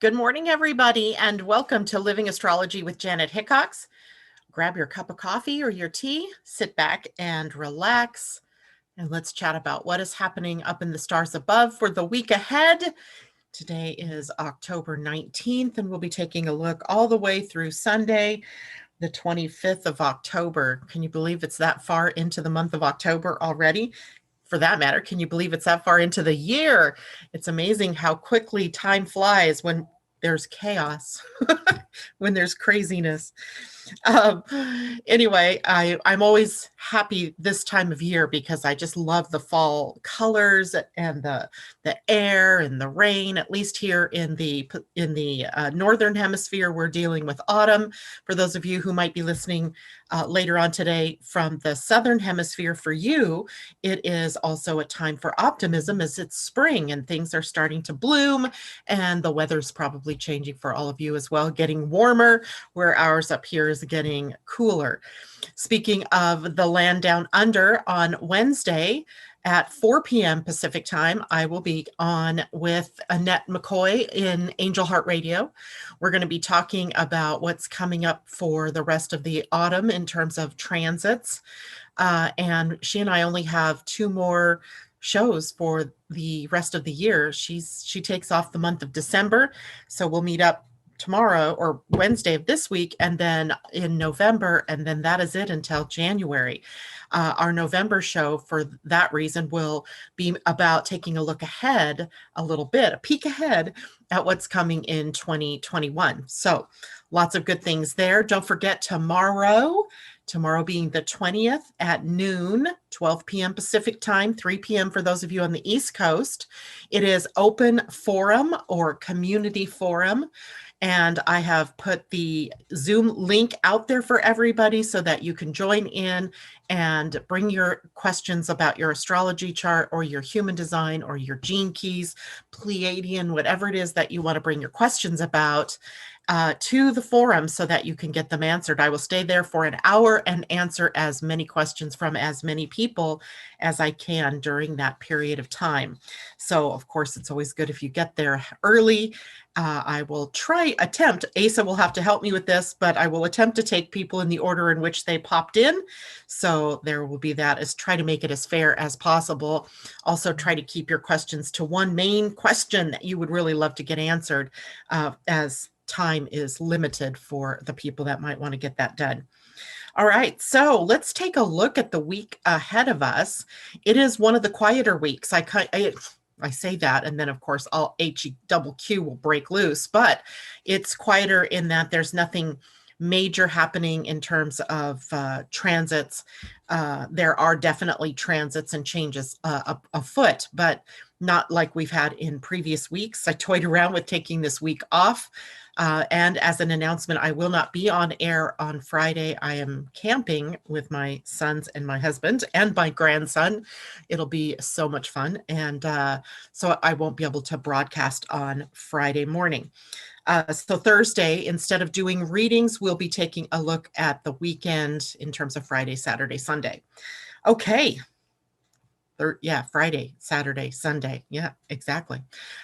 Good morning, everybody, and welcome to Living Astrology with Janet Hickox. Grab your cup of coffee or your tea, sit back and relax, and let's chat about what is happening up in the stars above for the week ahead. Today is October 19th, and we'll be taking a look all the way through Sunday, the 25th of October. Can you believe it's that far into the month of October already? For that matter, can you believe it's that far into the year? It's amazing how quickly time flies when there's chaos, when there's craziness. Um, anyway, I'm always happy this time of year because I just love the fall colors and the air and the rain. At least here in the northern hemisphere, we're dealing with autumn. For those of you who might be listening later on today from the southern hemisphere, for you, it is also a time for optimism as it's spring and things are starting to bloom, and the weather's probably changing for all of you as well, getting warmer, where ours up here is getting cooler. Speaking of the land down under, on Wednesday at 4 p.m. Pacific time, I will be on with Annette McCoy in Angel Heart Radio. We're going to be talking about what's coming up for the rest of the autumn in terms of transits. And she and I only have 2 more shows for the rest of the year. She takes off the month of December, so we'll meet up tomorrow or Wednesday of this week, and then in November, and then that is it until January. Our November show, for that reason, will be about taking a look ahead a little bit, a peek ahead at what's coming in 2021. So lots of good things there. Don't forget tomorrow being the 20th at noon, 12 p.m. Pacific time, 3 p.m. for those of you on the East Coast. It is open forum or community forum. And I have put the Zoom link out there for everybody so that you can join in and bring your questions about your astrology chart or your human design or your gene keys, Pleiadian, whatever it is that you want to bring your questions about to the forum so that you can get them answered. I will stay there for an hour and answer as many questions from as many people as I can during that period of time. So, of course, it's always good if you get there early. I will attempt, Asa will have to help me with this, but I will attempt to take people in the order in which they popped in. So there will be that, as try to make it as fair as possible. Also try to keep your questions to one main question that you would really love to get answered, as time is limited for the people that might want to get that done. All right, so let's take a look at the week ahead of us. It is one of the quieter weeks. I say that, and then of course all HEQQ will break loose, but it's quieter in that there's nothing major happening in terms of transits. There are definitely transits and changes afoot, but not like we've had in previous weeks. I toyed around with taking this week off. And as an announcement, I will not be on air on Friday. I am camping with my sons and my husband and my grandson. It'll be so much fun. And so I won't be able to broadcast on Friday morning. So Thursday, instead of doing readings, we'll be taking a look at the weekend in terms of Friday, Saturday, Sunday. Okay. Friday, Saturday, Sunday. Yeah, exactly.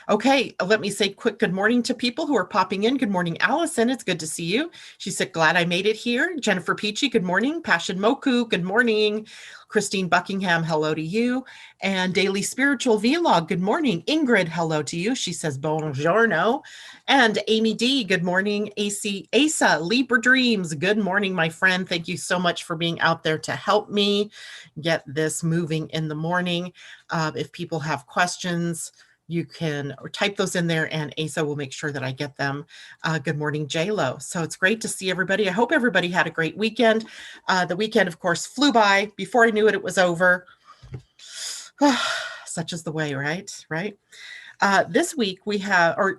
Okay, let me say quick good morning to people who are popping in. Good morning, Allison. It's good to see you. She said, glad I made it here. Jennifer Peachy, good morning. Passion Moku, good morning. Christine Buckingham, hello to you. And Daily Spiritual Vlog, good morning. Ingrid, hello to you. She says, buongiorno. And Amy D, good morning. Asa, Libra Dreams, good morning, my friend. Thank you so much for being out there to help me get this moving in the morning. If people have questions, you can type those in there and Asa will make sure that I get them. Good morning, J-Lo. So it's great to see everybody. I hope everybody had a great weekend. The weekend, of course, flew by. Before I knew it, it was over. Such is the way, right? This week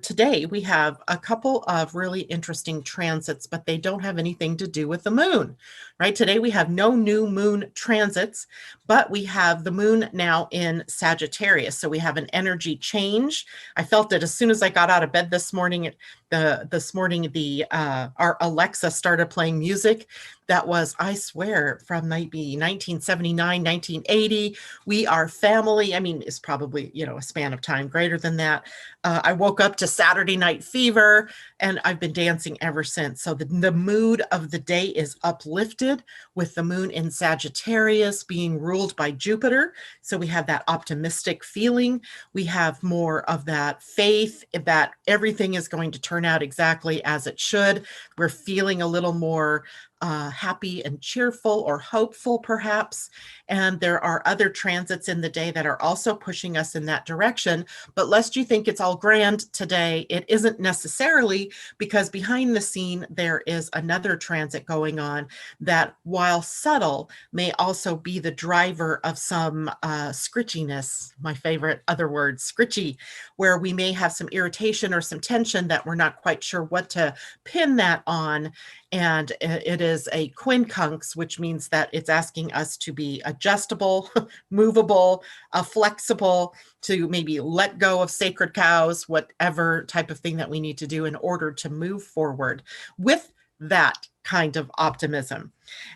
today we have a couple of really interesting transits, but they don't have anything to do with the moon, right? Today we have no new moon transits, but we have the moon now in Sagittarius. So we have an energy change. I felt it as soon as I got out of bed this morning. Our Alexa started playing music that was, I swear, from maybe 1979, 1980. We Are Family. I mean, it's probably, a span of time greater than than that. I woke up to Saturday Night Fever, and I've been dancing ever since. So the mood of the day is uplifted with the moon in Sagittarius being ruled by Jupiter. So we have that optimistic feeling. We have more of that faith that everything is going to turn out exactly as it should. We're feeling a little more happy and cheerful or hopeful, perhaps. And there are other transits in the day that are also pushing us in that direction. But lest you think it's all grand today, it isn't necessarily, because behind the scene, there is another transit going on that, while subtle, may also be the driver of some scritchiness, my favorite other word, scritchy, where we may have some irritation or some tension that we're not quite sure what to pin that on. And it is a quincunx, which means that it's asking us to be adjustable, movable, flexible, to maybe let go of sacred cows, whatever type of thing that we need to do in order to move forward with that kind of optimism.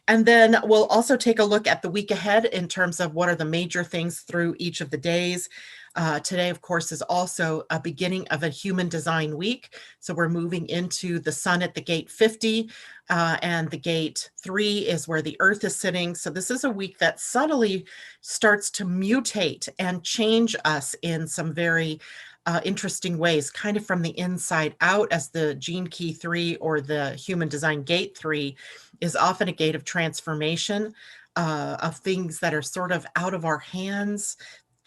And then we'll also take a look at the week ahead in terms of what are the major things through each of the days. Today, of course, is also a beginning of a human design week. So we're moving into the sun at the gate 50, and the gate 3 is where the earth is sitting. So this is a week that subtly starts to mutate and change us in some very interesting ways, kind of from the inside out, as the gene key 3 or the human design gate 3 is often a gate of transformation, of things that are sort of out of our hands,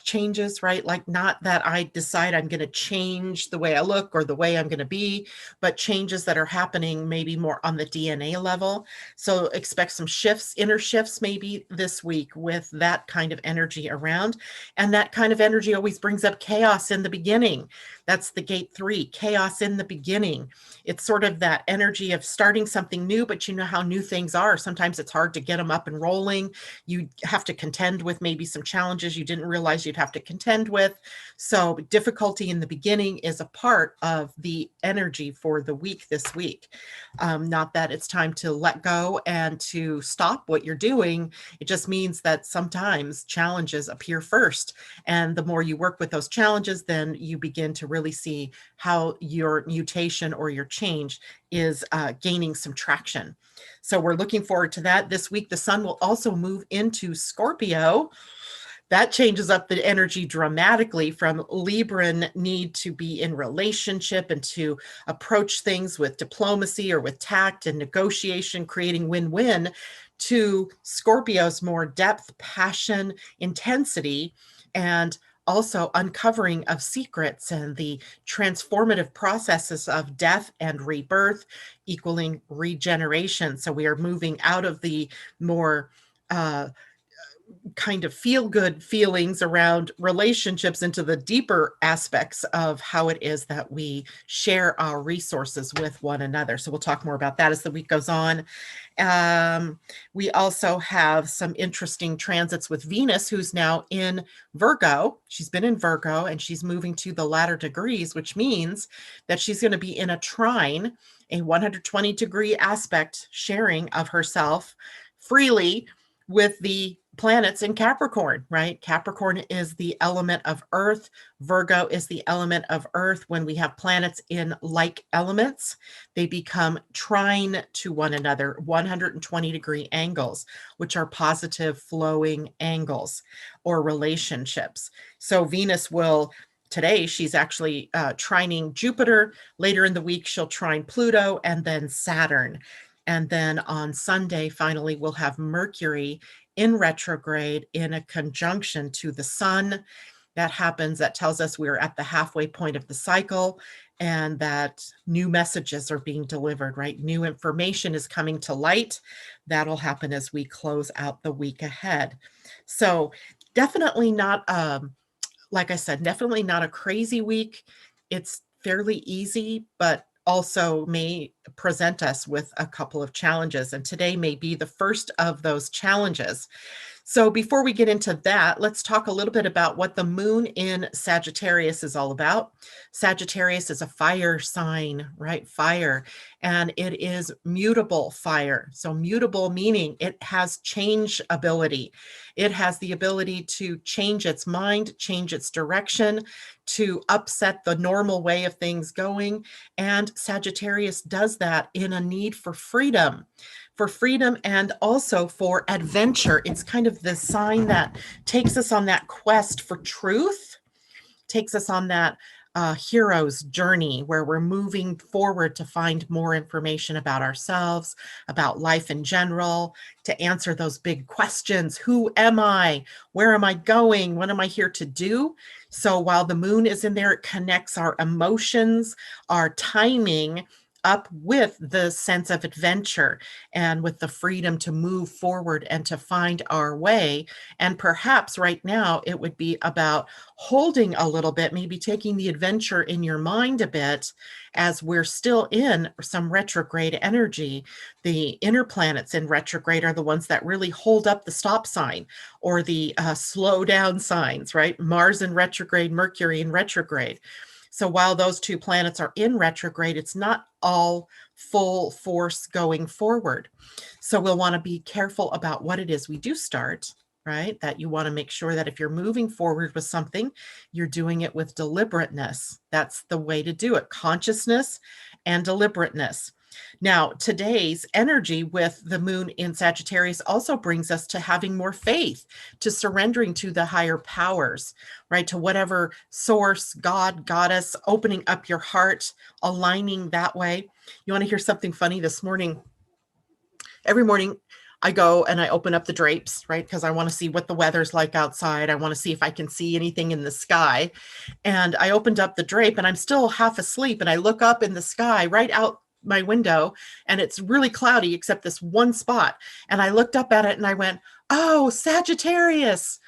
changes, right? Like, not that I decide I'm going to change the way I look or the way I'm going to be, but changes that are happening maybe more on the DNA level. So expect some shifts, inner shifts maybe this week with that kind of energy around. And that kind of energy always brings up chaos in the beginning. That's the gate 3, chaos in the beginning. It's sort of that energy of starting something new, but you know how new things are. Sometimes it's hard to get them up and rolling. You have to contend with maybe some challenges you didn't realize you'd have to contend with. So difficulty in the beginning is a part of the energy for the week this week. Not that it's time to let go and to stop what you're doing. It just means that sometimes challenges appear first. And the more you work with those challenges, then you begin to really see how your mutation or your change is gaining some traction. So we're looking forward to that. This week, the sun will also move into Scorpio. That changes up the energy dramatically from Libran need to be in relationship and to approach things with diplomacy or with tact and negotiation, creating win-win, to Scorpio's more depth, passion, intensity, and also uncovering of secrets and the transformative processes of death and rebirth equaling regeneration. So we are moving out of the more kind of feel-good feelings around relationships into the deeper aspects of how it is that we share our resources with one another. So we'll talk more about that as the week goes on. We also have some interesting transits with Venus, who's now in Virgo. She's been in Virgo and she's moving to the latter degrees, which means that she's going to be in a trine, a 120-degree aspect sharing of herself freely with the planets in Capricorn, right? Capricorn is the element of earth. Virgo is the element of earth. When we have planets in like elements, they become trine to one another, 120-degree angles, which are positive flowing angles or relationships. So Venus will, today, she's actually trining Jupiter. Later in the week, she'll trine Pluto and then Saturn. And then on Sunday, finally, we'll have Mercury in retrograde in a conjunction to the sun. That happens, that tells us we're at the halfway point of the cycle and that new messages are being delivered, right? New information is coming to light. That'll happen as we close out the week ahead. So definitely not, like I said, definitely not a crazy week. It's fairly easy, but also may present us with a couple of challenges. And today may be the first of those challenges. So before we get into that, let's talk a little bit about what the moon in Sagittarius is all about. Sagittarius is a fire sign, right? Fire. And it is mutable fire. So mutable meaning it has change ability. It has the ability to change its mind, change its direction, to upset the normal way of things going. And Sagittarius does that in a need for freedom and also for adventure. It's kind of the sign that takes us on that quest for truth, takes us on that hero's journey where we're moving forward to find more information about ourselves, about life in general, to answer those big questions. Who am I? Where am I going? What am I here to do? So while the moon is in there, it connects our emotions, our timing, up with the sense of adventure and with the freedom to move forward and to find our way. And perhaps right now it would be about holding a little bit, maybe taking the adventure in your mind a bit as we're still in some retrograde energy. The inner planets in retrograde are the ones that really hold up the stop sign or the slow down signs, right? Mars in retrograde, Mercury in retrograde. So while those two planets are in retrograde, it's not all full force going forward. So we'll want to be careful about what it is we do start, right? That you want to make sure that if you're moving forward with something, you're doing it with deliberateness. That's the way to do it. Consciousness and deliberateness. Now, today's energy with the moon in Sagittarius also brings us to having more faith, to surrendering to the higher powers, right? To whatever source, God, goddess, opening up your heart, aligning that way. You want to hear something funny this morning? Every morning, I go and I open up the drapes, right? Because I want to see what the weather's like outside. I want to see if I can see anything in the sky. And I opened up the drape and I'm still half asleep. And I look up in the sky right out my window and it's really cloudy except this one spot. And I looked up at it and I went, oh, Sagittarius.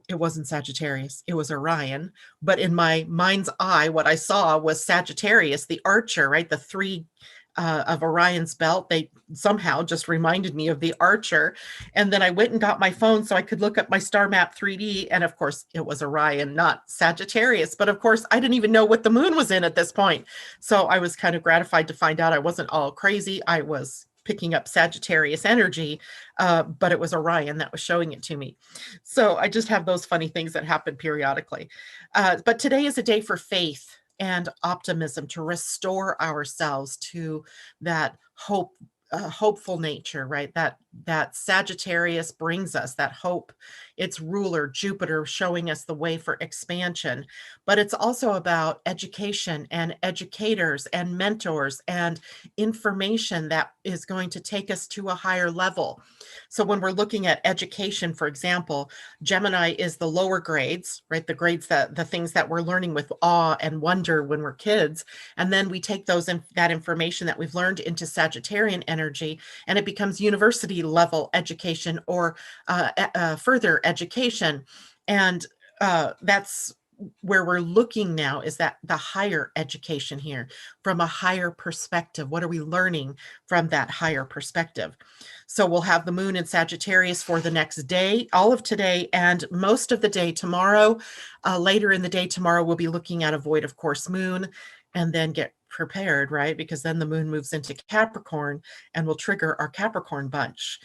It wasn't Sagittarius, it was Orion. But in my mind's eye, what I saw was Sagittarius, the archer, right? The three of Orion's belt. They somehow just reminded me of the archer. And then I went and got my phone so I could look up my star map 3D. And of course, it was Orion, not Sagittarius. But of course, I didn't even know what the moon was in at this point. So I was kind of gratified to find out I wasn't all crazy. I was picking up Sagittarius energy, but it was Orion that was showing it to me. So I just have those funny things that happen periodically. But today is a day for faith and optimism, to restore ourselves to that hopeful nature, right? That Sagittarius brings us, that hope. Its ruler, Jupiter, showing us the way for expansion. But it's also about education and educators and mentors and information that is going to take us to a higher level. So when we're looking at education, for example, Gemini is the lower grades, right? The grades the things that we're learning with awe and wonder when we're kids. And then we take that information that we've learned into Sagittarian energy, and it becomes university level education or further education. And that's where we're looking now, is that the higher education here from a higher perspective. What are we learning from that higher perspective? So we'll have the moon in Sagittarius for the next day, all of today and most of the day tomorrow. Later in the day tomorrow, we'll be looking at a void of course moon, and then get prepared, right? Because then the moon moves into Capricorn and will trigger our Capricorn bunch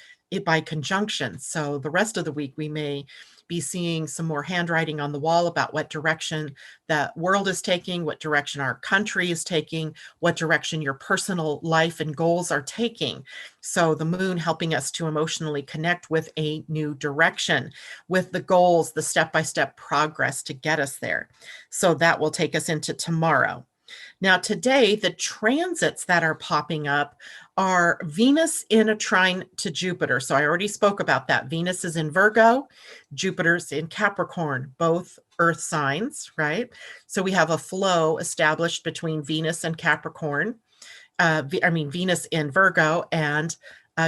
by conjunction. So the rest of the week, we may be seeing some more handwriting on the wall about what direction the world is taking, what direction our country is taking, what direction your personal life and goals are taking. So the moon helping us to emotionally connect with a new direction, with the goals, the step-by-step progress to get us there. So that will take us into tomorrow. Now, today, the transits that are popping up are Venus in a trine to Jupiter. So I already spoke about that. Venus is in Virgo, Jupiter's in Capricorn, both earth signs, right? So we have a flow established between Venus and Capricorn. Venus in Virgo and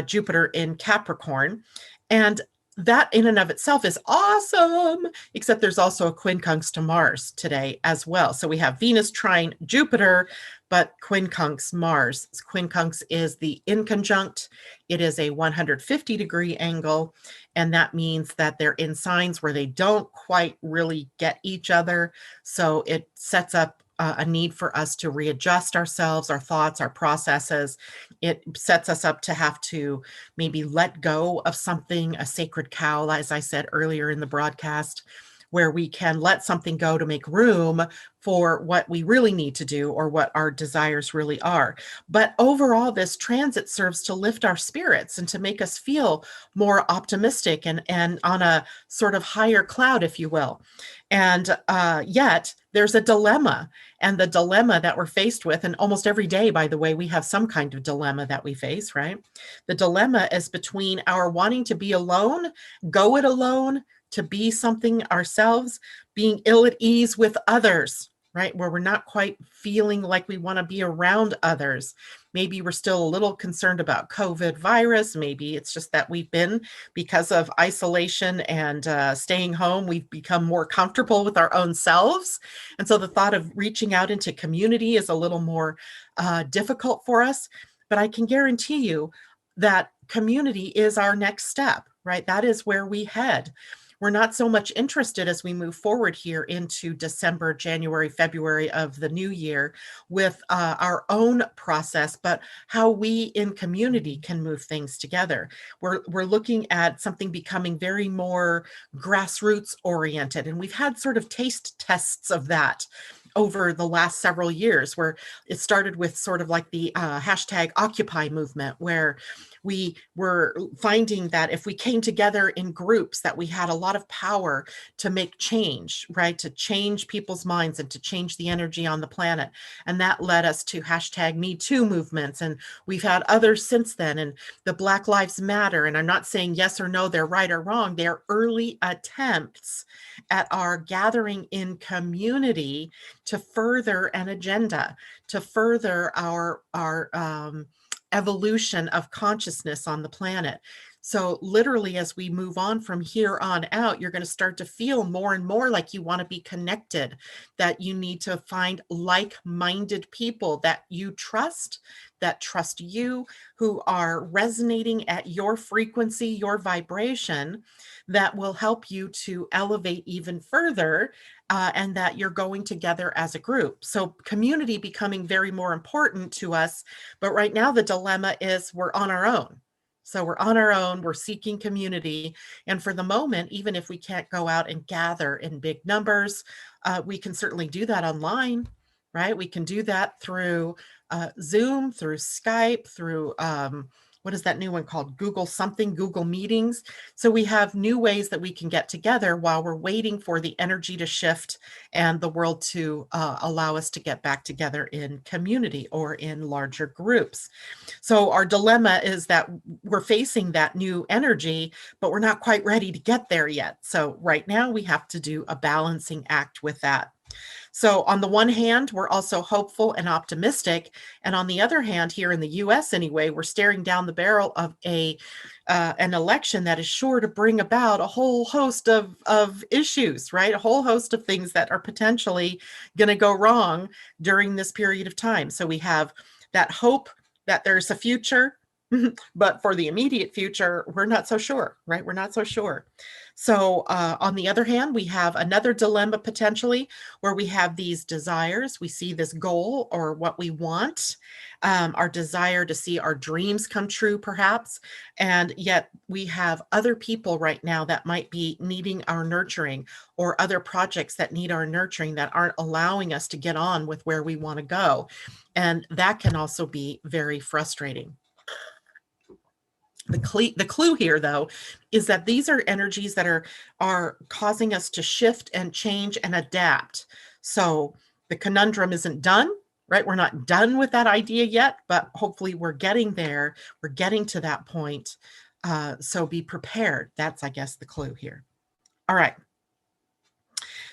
Jupiter in Capricorn. And that in and of itself is awesome, except there's also a quincunx to Mars today as well. So we have Venus trine Jupiter, but quincunx Mars. Quincunx is the inconjunct. It is a 150-degree angle, and that means that they're in signs where they don't quite really get each other. So it sets up a need for us to readjust ourselves, our thoughts, our processes. It sets us up to have to maybe let go of something, a sacred cow, as I said earlier in the broadcast, where we can let something go to make room for what we really need to do or what our desires really are. But overall, this transit serves to lift our spirits and to make us feel more optimistic and on a sort of higher cloud, if you will. And yet there's a dilemma, and the dilemma that we're faced with, and almost every day, by the way, we have some kind of dilemma that we face, right? The dilemma is between our wanting to be alone, go it alone, to be something ourselves, being ill at ease with others, right? Where we're not quite feeling like we want to be around others. Maybe we're still a little concerned about COVID virus. Maybe it's just that we've been, because of isolation and staying home, we've become more comfortable with our own selves. And so the thought of reaching out into community is a little more difficult for us. But I can guarantee you that community is our next step, right? That is where we head. We're not so much interested as we move forward here into December, January, February of the new year with our own process, but how we in community can move things together. We're looking at something becoming very more grassroots oriented, and we've had sort of taste tests of that over the last several years, where it started with sort of like the hashtag Occupy movement, where we were finding that if we came together in groups, that we had a lot of power to make change, right? To change people's minds and to change the energy on the planet. And that led us to hashtag Me Too movements. And we've had others since then, and the Black Lives Matter. And I'm not saying yes or no, they're right or wrong. They're early attempts at our gathering in community to further an agenda, to further our evolution of consciousness on the planet. So literally, as we move on from here on out, you're going to start to feel more and more like you want to be connected, that you need to find like-minded people that you trust, that trust you, who are resonating at your frequency, your vibration, that will help you to elevate even further, and that you're going together as a group. So community becoming very more important to us. But right now the dilemma is we're on our own. So we're on our own, we're seeking community. And for the moment, even if we can't go out and gather in big numbers, we can certainly do that online, right? We can do that through Zoom, through Skype, through what is that new one called? Google something, Google Meetings. So we have new ways that we can get together while we're waiting for the energy to shift and the world to allow us to get back together in community or in larger groups. So our dilemma is that we're facing that new energy, but we're not quite ready to get there yet. So right now we have to do a balancing act with that. So on the one hand, we're also hopeful and optimistic. And on the other hand, here in the US anyway, we're staring down the barrel of an election that is sure to bring about a whole host of issues, right? A whole host of things that are potentially going to go wrong during this period of time. So we have that hope that there's a future, but for the immediate future, we're not so sure, right? We're not so sure. So on the other hand, we have another dilemma potentially where we have these desires. We see this goal or what we want, our desire to see our dreams come true, perhaps. And yet we have other people right now that might be needing our nurturing, or other projects that need our nurturing that aren't allowing us to get on with where we want to go. And that can also be very frustrating. The clue here, though, is that these are energies that are causing us to shift and change and adapt. So the conundrum isn't done, right? We're not done with that idea yet, but hopefully we're getting there. We're getting to that point. So be prepared. That's, I guess, the clue here. All right.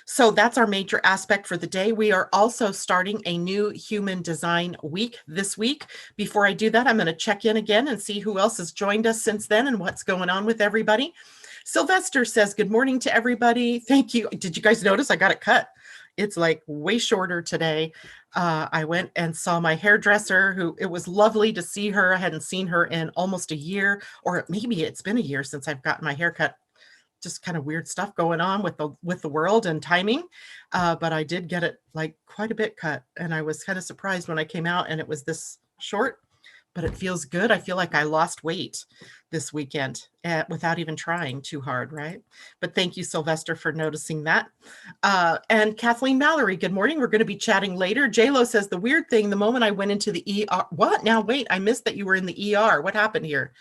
So that's our major aspect for the day. We are also starting a new human design week this week. Before I do that, I'm going to check in again and see who else has joined us since then and what's going on with everybody. Sylvester says, good morning to everybody. Thank you. Did you guys notice I got it cut? it's like way shorter today. I went and saw my hairdresser, who it was lovely to see her. I hadn't seen her in almost a year, or maybe it's been a year since I've gotten my hair cut. Just kind of weird stuff going on with the world and timing. But I did get it like quite a bit cut, and I was kind of surprised when I came out and it was this short, but it feels good. I feel like I lost weight this weekend without even trying too hard, right? But thank you, Sylvester, for noticing that. And Kathleen Mallory, good morning. We're going to be chatting later. JLo says, the weird thing, the moment I went into the ER, what? Now, wait, I missed that you were in the ER. What happened here?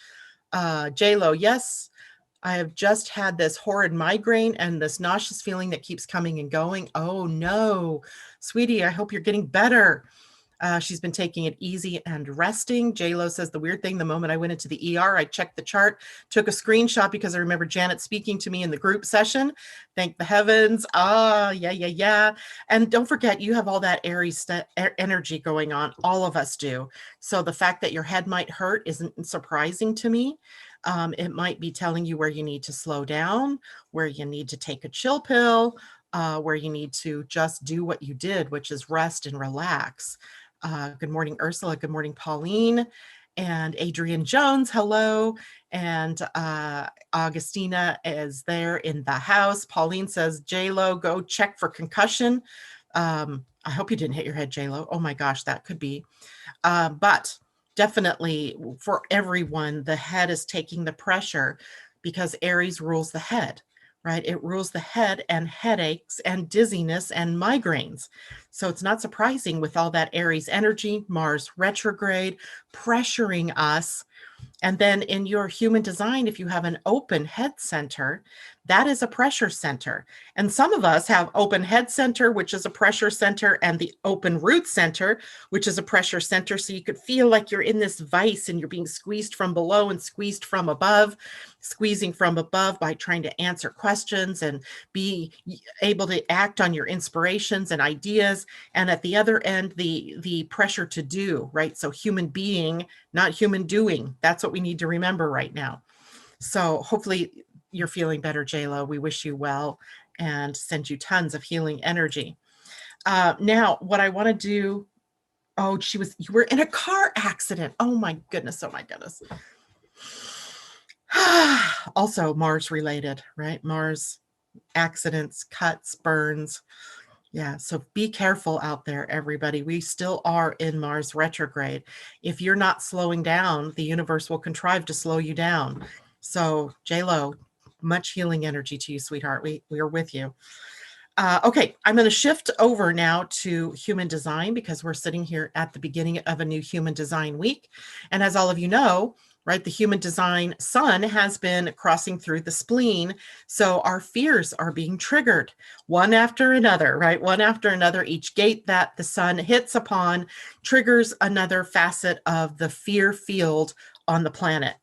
JLo, yes, I have just had this horrid migraine and this nauseous feeling that keeps coming and going. Oh no, sweetie, I hope you're getting better. She's been taking it easy and resting. JLo says, the weird thing, the moment I went into the ER, I checked the chart, took a screenshot because I remember Janet speaking to me in the group session. Thank the heavens. Yeah. And don't forget, you have all that Aries energy going on. All of us do. So the fact that your head might hurt isn't surprising to me. It might be telling you where you need to slow down, where you need to take a chill pill, where you need to just do what you did, which is rest and relax. Good morning, Ursula. Good morning, Pauline. And Adrian Jones, hello. And Augustina is there in the house. Pauline says, JLo, go check for concussion. I hope you didn't hit your head, JLo. Oh my gosh, that could be. But definitely for everyone, the head is taking the pressure because Aries rules the head, right? It rules the head and headaches and dizziness and migraines. So it's not surprising with all that Aries energy, Mars retrograde, pressuring us. And then in your human design, if you have an open head center, that is a pressure center. And some of us have open head center, which is a pressure center, and the open root center, which is a pressure center. So you could feel like you're in this vice and you're being squeezed from below and squeezed from above, squeezing from above by trying to answer questions and be able to act on your inspirations and ideas. And at the other end, the pressure to do, right? So human being, not human doing. That's what we need to remember right now. So hopefully you're feeling better, JLo. We wish you well and send you tons of healing energy. Now, what I want to do, you were in a car accident. Oh my goodness. Also Mars related, right? Mars accidents, cuts, burns. Yeah, so be careful out there, everybody. We still are in Mars retrograde. If you're not slowing down, the universe will contrive to slow you down. So, JLo, much healing energy to you, sweetheart. We are with you. Okay, I'm going to shift over now to human design because we're sitting here at the beginning of a new human design week. And as all of you know, right, the human design sun has been crossing through the spleen. So our fears are being triggered one after another, right? One after another. Each gate that the sun hits upon triggers another facet of the fear field on the planet.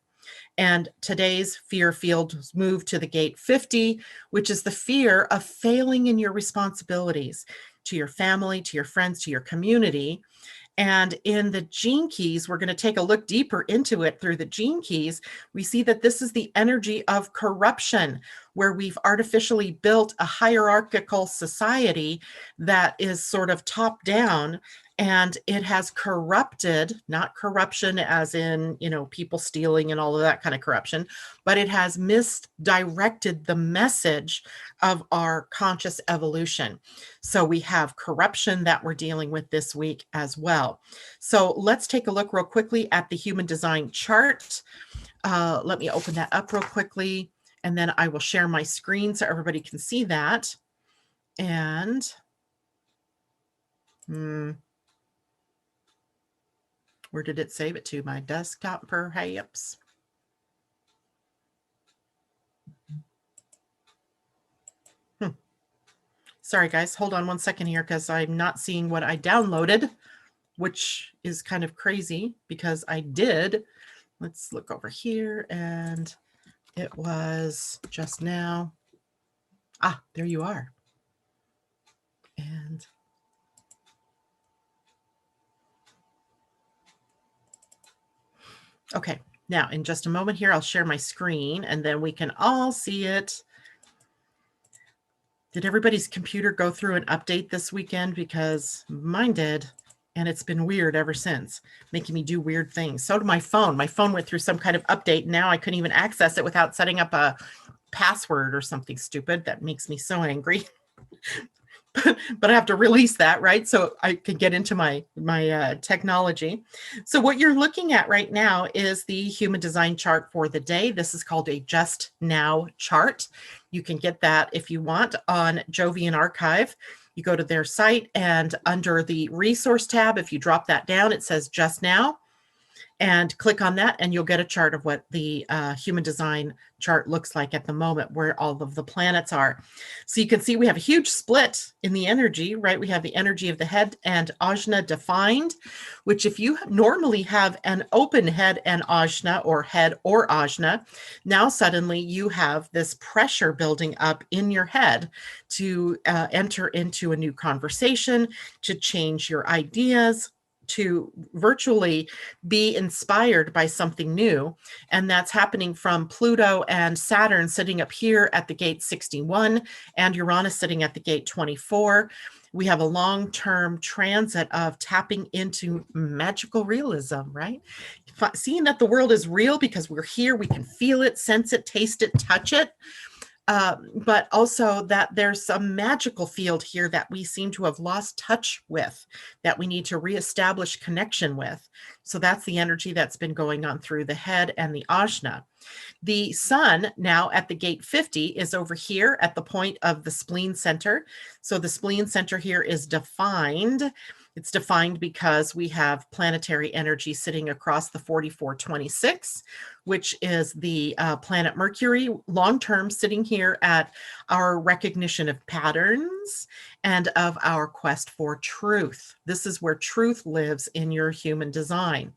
And today's fear field moved to the gate 50, which is the fear of failing in your responsibilities to your family, to your friends, to your community. And in the gene keys, we're going to take a look deeper into it through the gene keys. We see that this is the energy of corruption, where we've artificially built a hierarchical society that is sort of top down, and it has corrupted, not corruption as in, people stealing and all of that kind of corruption, but it has misdirected the message of our conscious evolution. So we have corruption that we're dealing with this week as well. So let's take a look real quickly at the human design chart. Let me open that up real quickly, and then I will share my screen so everybody can see that. And where did it save it to? My desktop, perhaps? Sorry, guys. Hold on one second here because I'm not seeing what I downloaded, which is kind of crazy because I did. Let's look over here, and it was just now. There you are. And okay, now in just a moment here, I'll share my screen and then we can all see it. Did everybody's computer go through an update this weekend? Because mine did, and it's been weird ever since, making me do weird things. So did my phone. My phone went through some kind of update. Now I couldn't even access it without setting up a password or something stupid. That makes me so angry. But I have to release that, right? So I can get into my technology. So what you're looking at right now is the human design chart for the day. This is called a Just Now chart. You can get that if you want on Jovian Archive. You go to their site, and under the resource tab, if you drop that down, it says Just Now. And click on that and you'll get a chart of what the human design chart looks like at the moment, where all of the planets are. So you can see we have a huge split in the energy, right? We have the energy of the head and ajna defined, which if you normally have an open head and ajna, or head or ajna, now suddenly you have this pressure building up in your head to enter into a new conversation, to change your ideas, to virtually be inspired by something new. And that's happening from Pluto and Saturn sitting up here at the gate 61 and Uranus sitting at the gate 24. We have a long-term transit of tapping into magical realism, right? Seeing that the world is real because we're here, we can feel it, sense it, taste it, touch it. But also that there's some magical field here that we seem to have lost touch with, that we need to reestablish connection with. So that's the energy that's been going on through the head and the ajna. The sun now at the gate 50 is over here at the point of the spleen center. So the spleen center here is defined. It's defined because we have planetary energy sitting across the 4426, which is the planet Mercury, long-term sitting here at our recognition of patterns and of our quest for truth. This is where truth lives in your human design.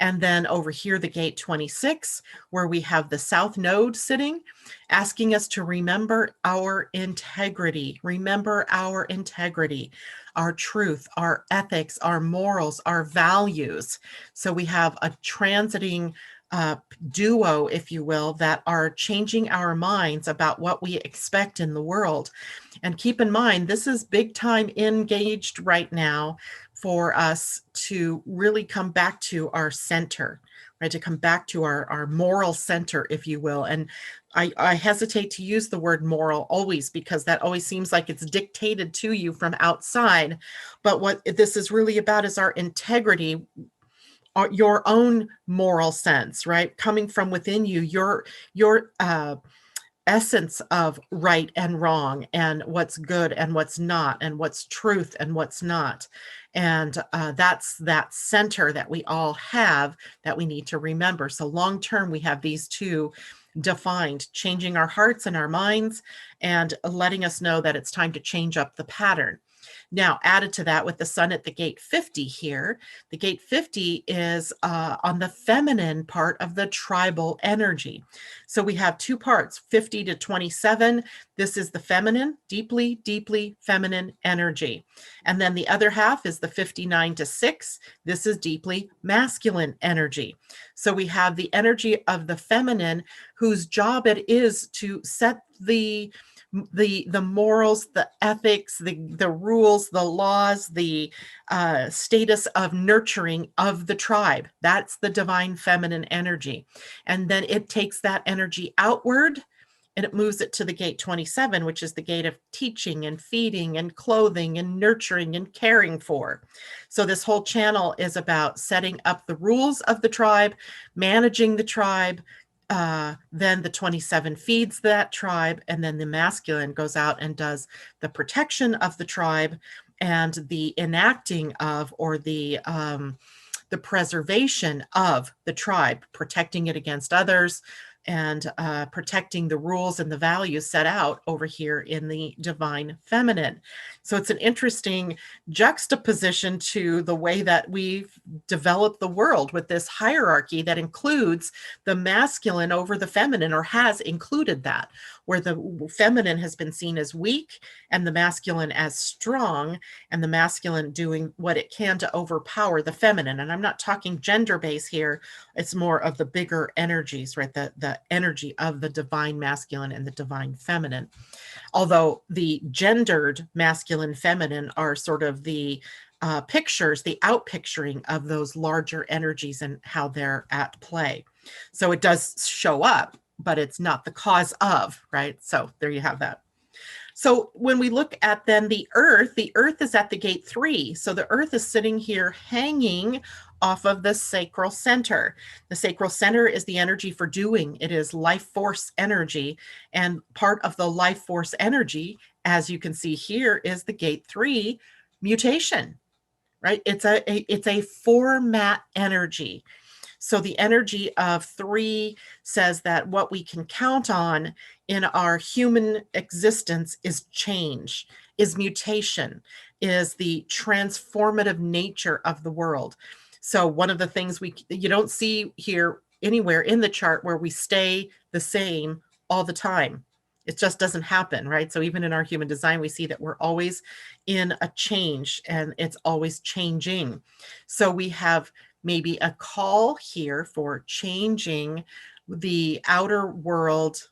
And then over here, the gate 26, where we have the South Node sitting, asking us to remember our integrity, our truth, our ethics, our morals, our values. So we have a transiting duo, if you will, that are changing our minds about what we expect in the world. And keep in mind, this is big time engaged right now for us to really come back to our center, right? To come back to our moral center, if you will. And I hesitate to use the word moral always, because that always seems like it's dictated to you from outside. But what this is really about is our integrity, your own moral sense, right? Coming from within you, your essence of right and wrong, and what's good and what's not, and what's truth and what's not. And that's that center that we all have that we need to remember. So long term, we have these two defined, changing our hearts and our minds and letting us know that it's time to change up the pattern. Now, added to that with the sun at the gate 50 here, the gate 50 is on the feminine part of the tribal energy. So we have two parts, 50 to 27. This is the feminine, deeply, deeply feminine energy. And then the other half is the 59 to 6. This is deeply masculine energy. So we have the energy of the feminine, whose job it is to set the morals, the ethics, the rules, the laws, the status of nurturing of the tribe. That's the divine feminine energy. And then it takes that energy outward and it moves it to the gate 27, which is the gate of teaching and feeding and clothing and nurturing and caring for. So this whole channel is about setting up the rules of the tribe, managing the tribe. Then the 27 feeds that tribe, and then the masculine goes out and does the protection of the tribe and the enacting of, or the preservation of the tribe, protecting it against others, and protecting the rules and the values set out over here in the divine feminine. So it's an interesting juxtaposition to the way that we've developed the world, with this hierarchy that includes the masculine over the feminine, or has included that, where the feminine has been seen as weak and the masculine as strong, and the masculine doing what it can to overpower the feminine. And I'm not talking gender base here. It's more of the bigger energies, right? The energy of the divine masculine and the divine feminine. Although the gendered masculine feminine are sort of the pictures, the outpicturing of those larger energies and how they're at play. So it does show up, but it's not the cause of, right? So there you have that. So when we look at then the Earth is at the gate 3. So the Earth is sitting here hanging off of the sacral center. The sacral center is the energy for doing. It is life force energy. And part of the life force energy, as you can see here, is the gate 3 mutation, right? It's a format energy. So the energy of 3 says that what we can count on in our human existence is change, is mutation, is the transformative nature of the world. So one of the things you don't see here anywhere in the chart where we stay the same all the time. It just doesn't happen, right? So even in our human design, we see that we're always in a change and it's always changing. So we have maybe a call here for changing the outer world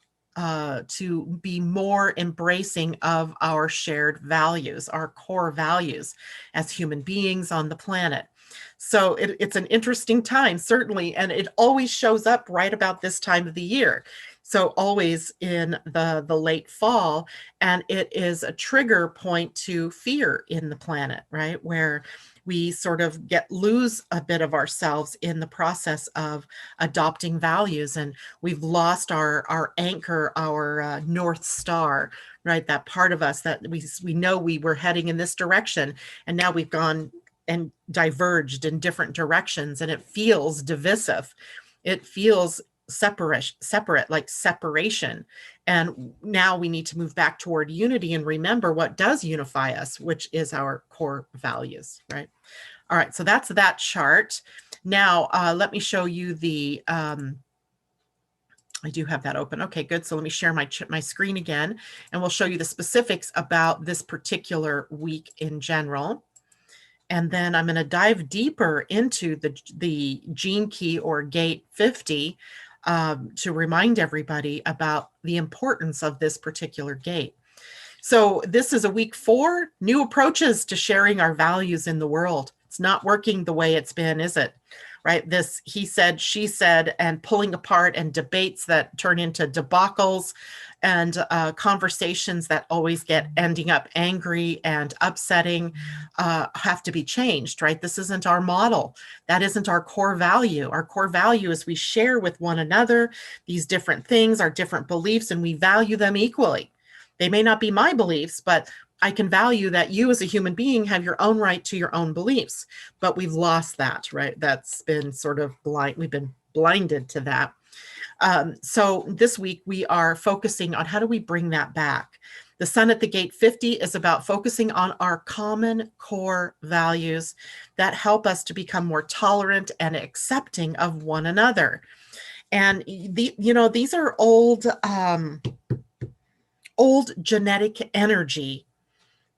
to be more embracing of our shared values, our core values as human beings on the planet. So it's an interesting time, certainly, and it always shows up right about this time of the year. So always in the late fall, and it is a trigger point to fear in the planet, right? Where we sort of lose a bit of ourselves in the process of adopting values, and we've lost our anchor, our North Star, right? That part of us that we know we were heading in this direction, and now we've gone and diverged in different directions, and it feels divisive. It feels separate, like separation. And now we need to move back toward unity and remember what does unify us, which is our core values, right? All right, so that's that chart. Now, let me show you the, I do have that open. Okay, good. So let me share my screen again, and we'll show you the specifics about this particular week in general. And then I'm going to dive deeper into the gene key or gate 50 to remind everybody about the importance of this particular gate. So this is a week 4, new approaches to sharing our values in the world. It's not working the way it's been, is it? Right? This he said, she said, and pulling apart and debates that turn into debacles and conversations that always ending up angry and upsetting have to be changed, right? This isn't our model. That isn't our core value. Our core value is we share with one another these different things, our different beliefs, and we value them equally. They may not be my beliefs, but I can value that you as a human being have your own right to your own beliefs, but we've lost that, right? That's been sort of we've been blinded to that. So this week we are focusing on how do we bring that back. The sun at the gate 50 is about focusing on our common core values that help us to become more tolerant and accepting of one another. And these are old genetic energy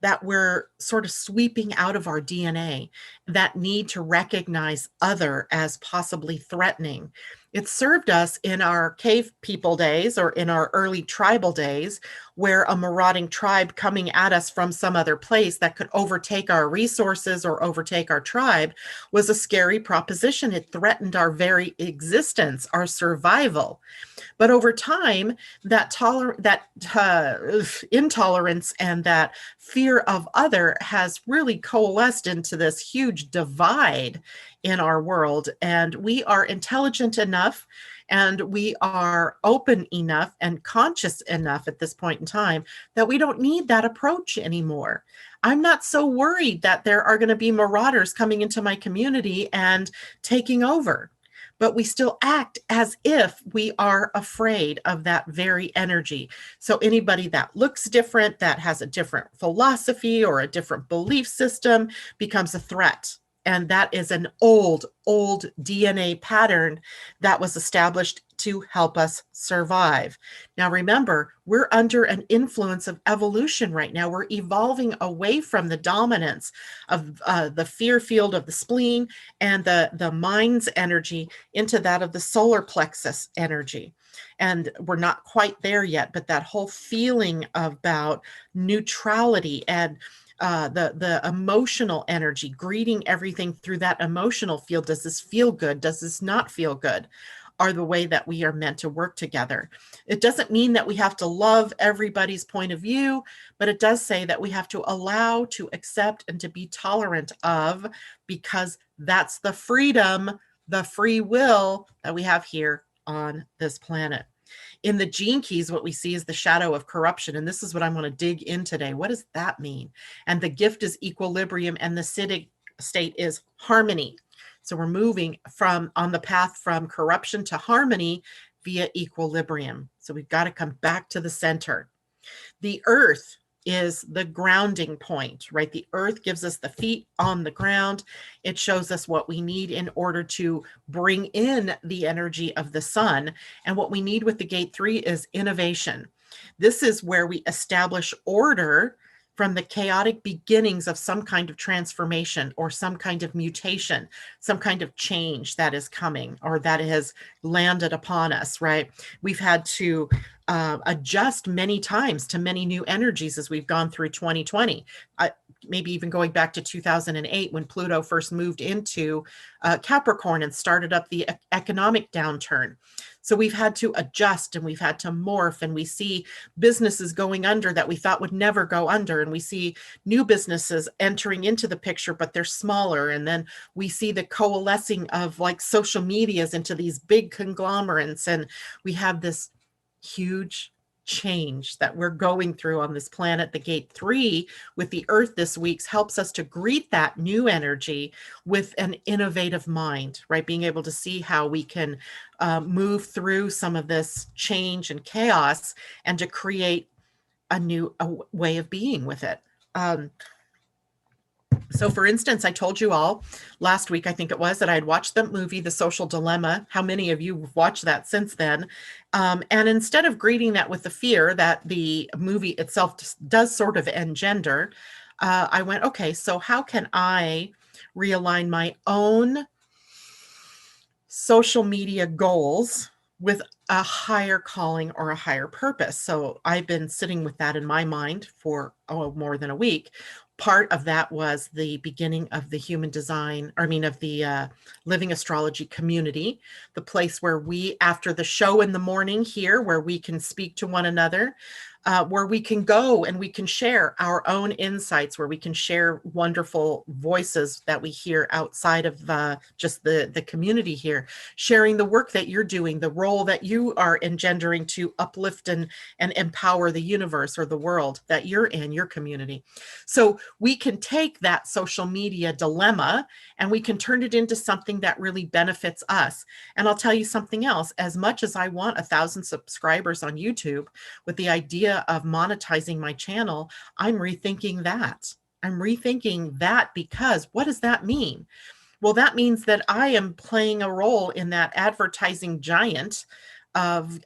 that we're sort of sweeping out of our DNA that need to recognize other as possibly threatening. It served us in our cave people days or in our early tribal days, where a marauding tribe coming at us from some other place that could overtake our resources or overtake our tribe was a scary proposition. It threatened our very existence, our survival. But over time, that intolerance and that fear of other has really coalesced into this huge divide in our world. And we are intelligent enough and we are open enough and conscious enough at this point in time that we don't need that approach anymore. I'm not so worried that there are going to be marauders coming into my community and taking over. But we still act as if we are afraid of that very energy. So anybody that looks different, that has a different philosophy or a different belief system becomes a threat. And that is an old DNA pattern that was established to help us survive. Now, remember, we're under an influence of evolution right now. We're evolving away from the dominance of the fear field of the spleen and the mind's energy into that of the solar plexus energy. And we're not quite there yet, but that whole feeling about neutrality and the emotional energy, greeting everything through that emotional field. Does this feel good? Does this not feel good? Are the way that we are meant to work together. It doesn't mean that we have to love everybody's point of view, but it does say that we have to allow, to accept, and to be tolerant of, because that's the freedom, the free will that we have here on this planet. In the gene keys, what we see is the shadow of corruption. And this is what I want to dig in today. What does that mean? And the gift is equilibrium, and the state is harmony. So we're moving on the path from corruption to harmony via equilibrium. So we've got to come back to the center. The earth is the grounding point, right? The earth gives us the feet on the ground. It shows us what we need in order to bring in the energy of the sun. And what we need with the gate 3 is innovation. This is where we establish order from the chaotic beginnings of some kind of transformation or some kind of mutation, some kind of change that is coming or that has landed upon us, right? We've had to adjust many times to many new energies as we've gone through 2020. Maybe even going back to 2008 when Pluto first moved into Capricorn and started up the economic downturn. So we've had to adjust and we've had to morph, and we see businesses going under that we thought would never go under. And we see new businesses entering into the picture, but they're smaller. And then we see the coalescing of like social medias into these big conglomerates. And we have this huge change that we're going through on this planet. The gate 3 with the earth this week helps us to greet that new energy with an innovative mind, right? Being able to see how we can move through some of this change and chaos and to create a new way of being with it. So for instance, I told you all last week, I think it was, that I had watched the movie, The Social Dilemma. How many of you have watched that since then? And instead of greeting that with the fear that the movie itself does sort of engender, I went, okay, so how can I realign my own social media goals with a higher calling or a higher purpose? So I've been sitting with that in my mind for more than a week. Part of that was the beginning of the human design, of the Living Astrology community, the place where we, after the show in the morning here, where we can speak to one another, where we can go and we can share our own insights, where we can share wonderful voices that we hear outside of just the community here, sharing the work that you're doing, the role that you are engendering to uplift and empower the universe or the world that you're in, your community. So we can take that social media dilemma and we can turn it into something that really benefits us. And I'll tell you something else, as much as I want 1,000 subscribers on YouTube with the idea of monetizing my channel, I'm rethinking that. Because what does that mean? Well, that means that I am playing a role in that advertising giant of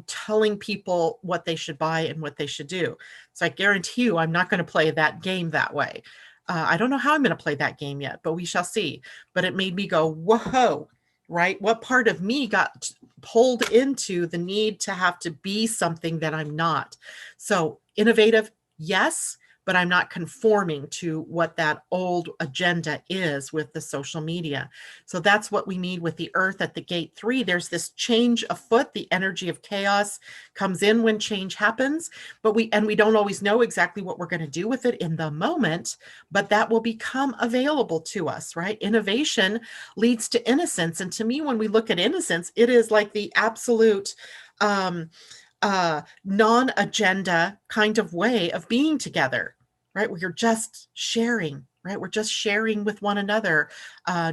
telling people what they should buy and what they should do. So I guarantee you I'm not going to play that game that way. I don't know how I'm going to play that game yet, but we shall see. But it made me go, whoa, right? What part of me got pulled into the need to have to be something that I'm not? So innovative, yes, but I'm not conforming to what that old agenda is with the social media. So that's what we need with the earth at the gate 3. There's this change afoot. The energy of chaos comes in when change happens, but we don't always know exactly what we're going to do with it in the moment, but that will become available to us, right? Innovation leads to innocence. And to me, when we look at innocence, it is like the absolute non-agenda kind of way of being together, right? Where you're just sharing, right? We're just sharing with one another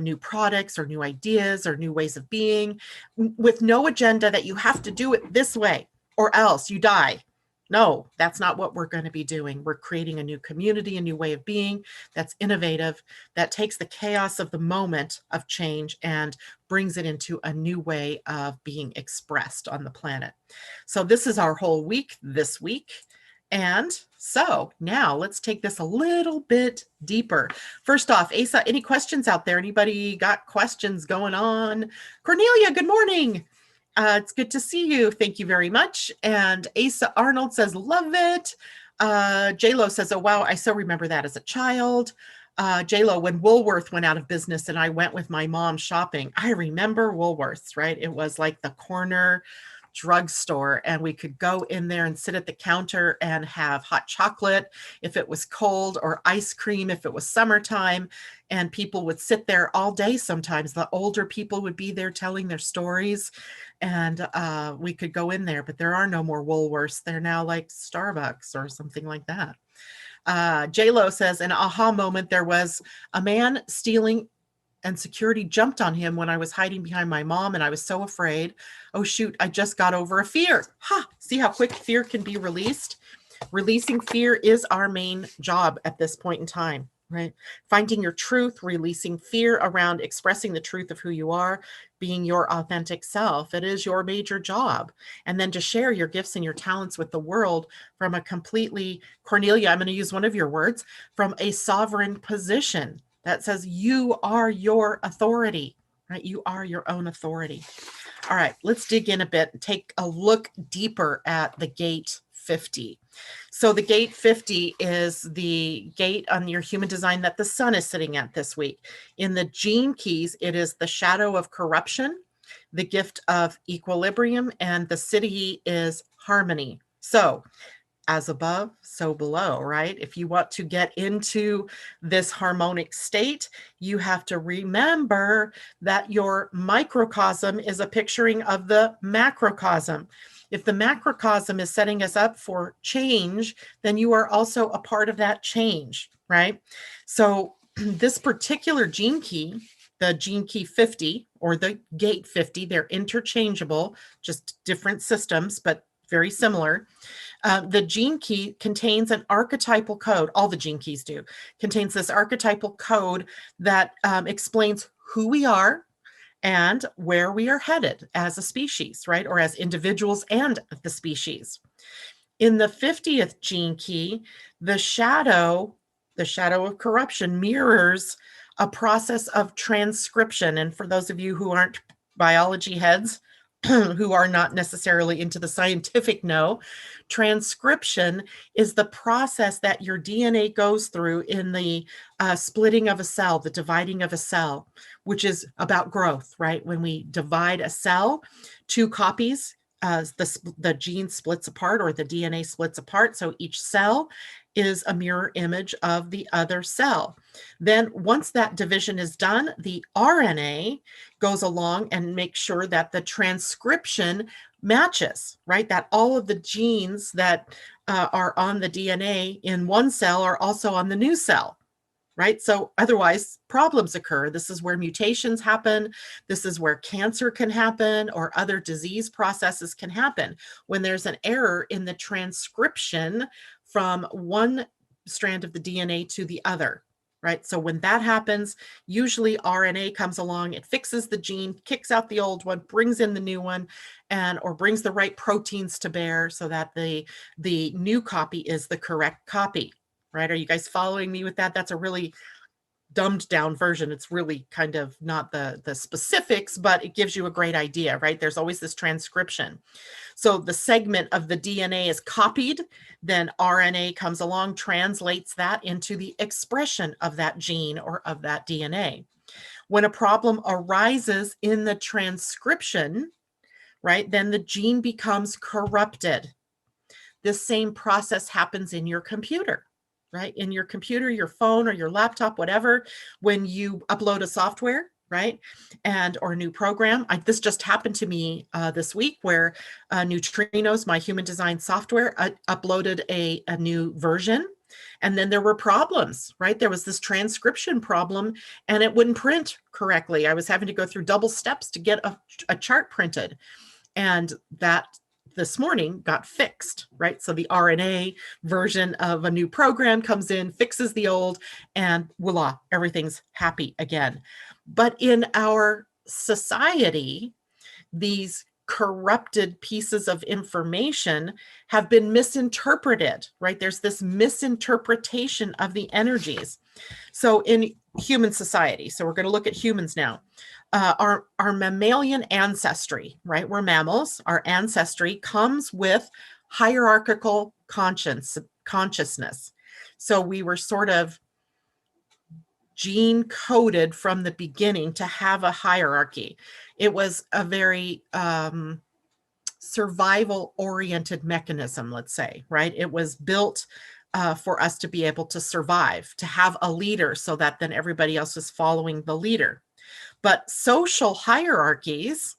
new products or new ideas or new ways of being, with no agenda that you have to do it this way or else you die. No, that's not what we're going to be doing. We're creating a new community, a new way of being that's innovative, that takes the chaos of the moment of change and brings it into a new way of being expressed on the planet. So this is our whole week this week. And so now let's take this a little bit deeper. First off, Asa, any questions out there? Anybody got questions going on? Cornelia, good morning. It's good to see you. Thank you very much. And Asa Arnold says, love it. J-Lo says, oh, wow, I so remember that as a child. J-Lo, when Woolworth went out of business and I went with my mom shopping, I remember Woolworths, right? It was like the corner drugstore, and we could go in there and sit at the counter and have hot chocolate if it was cold, or ice cream if it was summertime, and people would sit there all day. Sometimes the older people would be there telling their stories, and we could go in there. But there are no more Woolworths. They're now like Starbucks or something like that. J-Lo says, an aha moment, there was a man stealing and security jumped on him when I was hiding behind my mom, and I was so afraid. Oh, shoot, I just got over a fear. Ha! See how quick fear can be released? Releasing fear is our main job at this point in time, right? Finding your truth, releasing fear around expressing the truth of who you are, being your authentic self. It is your major job. And then to share your gifts and your talents with the world from a completely, Cornelia, I'm going to use one of your words, from a sovereign position. That says you are your authority, right? You are your own authority. All right, let's dig in a bit and take a look deeper at the gate 50. So the gate 50 is the gate on your human design that the sun is sitting at this week. In the gene keys, it is the shadow of corruption, the gift of equilibrium, and the city is harmony. So as above, so below, right? If you want to get into this harmonic state, you have to remember that your microcosm is a picturing of the macrocosm. If the macrocosm is setting us up for change, then you are also a part of that change, right? So this particular gene key, the gene key 50 or the gate 50, they're interchangeable, just different systems, but very similar. The gene key contains an archetypal code. All the gene keys do. Contains this archetypal code that explains who we are and where we are headed as a species, right? Or as individuals and the species. In the 50th gene key, the shadow of corruption mirrors a process of transcription. And for those of you who aren't biology heads, who are not necessarily into the scientific know, transcription is the process that your DNA goes through in the splitting of a cell, the dividing of a cell, which is about growth, right? When we divide a cell, two copies, the gene splits apart or the DNA splits apart. So each cell is a mirror image of the other cell. Then once that division is done, the RNA goes along and makes sure that the transcription matches, right? That all of the genes that are on the DNA in one cell are also on the new cell, right? So otherwise problems occur. This is where mutations happen. This is where cancer can happen or other disease processes can happen when there's an error in the transcription from one strand of the DNA to the other, right? So when that happens, usually RNA comes along, it fixes the gene, kicks out the old one, brings in the new one, or brings the right proteins to bear so that the new copy is the correct copy, right? Are you guys following me with that? That's a really dumbed down version. It's really kind of not the specifics, but it gives you a great idea, right? There's always this transcription. So the segment of the DNA is copied, then RNA comes along, translates that into the expression of that gene or of that DNA. When a problem arises in the transcription, right, then the gene becomes corrupted. This same process happens in your computer, right? In your computer, your phone, or your laptop, whatever, when you upload a software, right? Or a new program. This just happened to me this week where Neutrinos, my human design software, uploaded a new version. And then there were problems, right? There was this transcription problem and it wouldn't print correctly. I was having to go through double steps to get a chart printed. And that this morning got fixed, right? So the RNA version of a new program comes in, fixes the old, and voila, everything's happy again. But in our society, these corrupted pieces of information have been misinterpreted, right? There's this misinterpretation of the energies. So in human society. So we're going to look at humans now. Our mammalian ancestry, right? We're mammals. Our ancestry comes with hierarchical consciousness. So we were sort of gene coded from the beginning to have a hierarchy. It was a very survival oriented mechanism, let's say, right? It was built for us to be able to survive, to have a leader so that then everybody else is following the leader. But social hierarchies,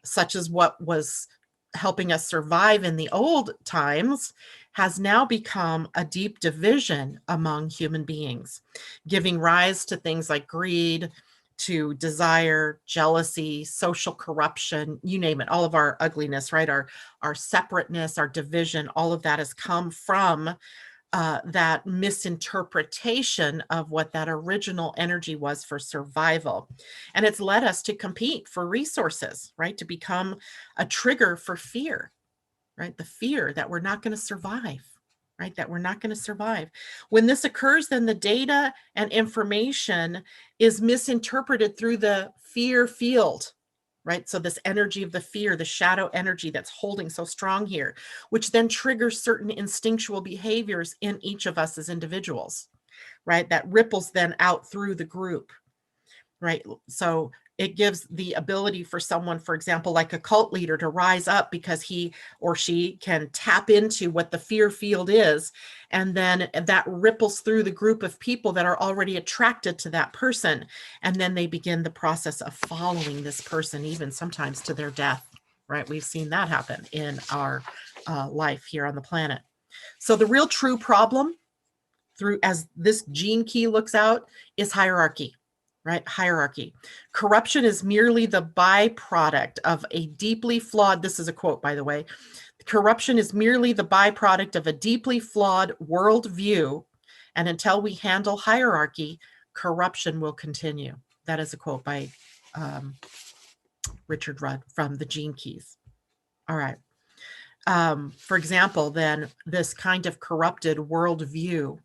such as what was helping us survive in the old times, has now become a deep division among human beings, giving rise to things like greed, to desire, jealousy, social corruption, you name it, all of our ugliness, right? Our separateness, our division, all of that has come from that misinterpretation of what that original energy was for survival. And it's led us to compete for resources, right? To become a trigger for fear, right? The fear that we're not going to survive, right? That we're not going to survive. When this occurs, then the data and information is misinterpreted through the fear field, right? So this energy of the fear, the shadow energy that's holding so strong here, which then triggers certain instinctual behaviors in each of us as individuals, right? That ripples then out through the group, right? So it gives the ability for someone, for example, like a cult leader, to rise up because he or she can tap into what the fear field is. And then that ripples through the group of people that are already attracted to that person. And then they begin the process of following this person, even sometimes to their death, right? We've seen that happen in our life here on the planet. So the real true problem through, as this gene key looks out, is hierarchy. Right? Hierarchy. Corruption is merely the byproduct of a deeply flawed, this is a quote, by the way, corruption is merely the byproduct of a deeply flawed worldview. And until we handle hierarchy, corruption will continue. That is a quote by Richard Rudd from the Gene Keys. All right. For example, then this kind of corrupted worldview,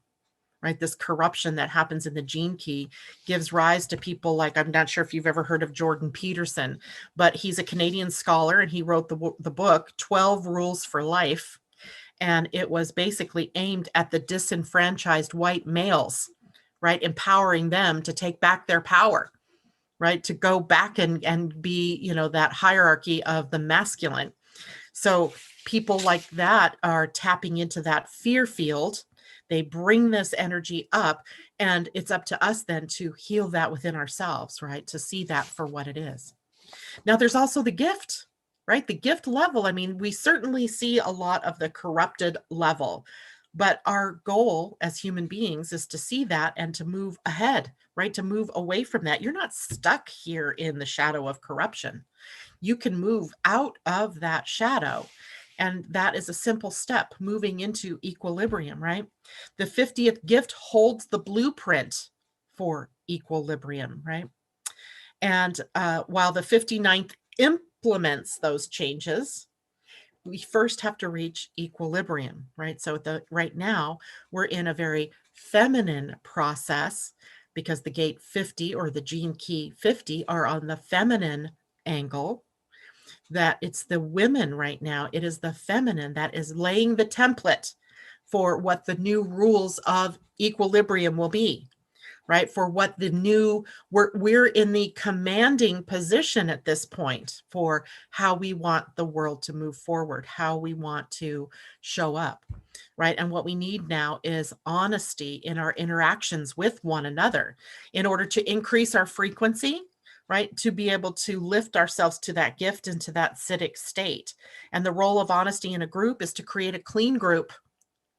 right? This corruption that happens in the gene key gives rise to people like, I'm not sure if you've ever heard of Jordan Peterson, but he's a Canadian scholar and he wrote the book, 12 Rules for Life. And it was basically aimed at the disenfranchised white males, right? Empowering them to take back their power, right? To go back and be, you know, that hierarchy of the masculine. So people like that are tapping into that fear field. They bring this energy up, and it's up to us then to heal that within ourselves, right? To see that for what it is. Now, there's also the gift, right? The gift level. I mean, we certainly see a lot of the corrupted level, but our goal as human beings is to see that and to move ahead, right? To move away from that. You're not stuck here in the shadow of corruption. You can move out of that shadow. And that is a simple step, moving into equilibrium, right? The 50th gift holds the blueprint for equilibrium, right? And while the 59th implements those changes, we first have to reach equilibrium, right? So right now, we're in a very feminine process because the gate 50 or the gene key 50 are on the feminine angle. That it's the women right now, it is the feminine that is laying the template for what the new rules of equilibrium will be, right? For what the new, we're in the commanding position at this point for how we want the world to move forward, how we want to show up, right? And what we need now is honesty in our interactions with one another in order to increase our frequency, right? To be able to lift ourselves to that gift and to that citic state. And the role of honesty in a group is to create a clean group,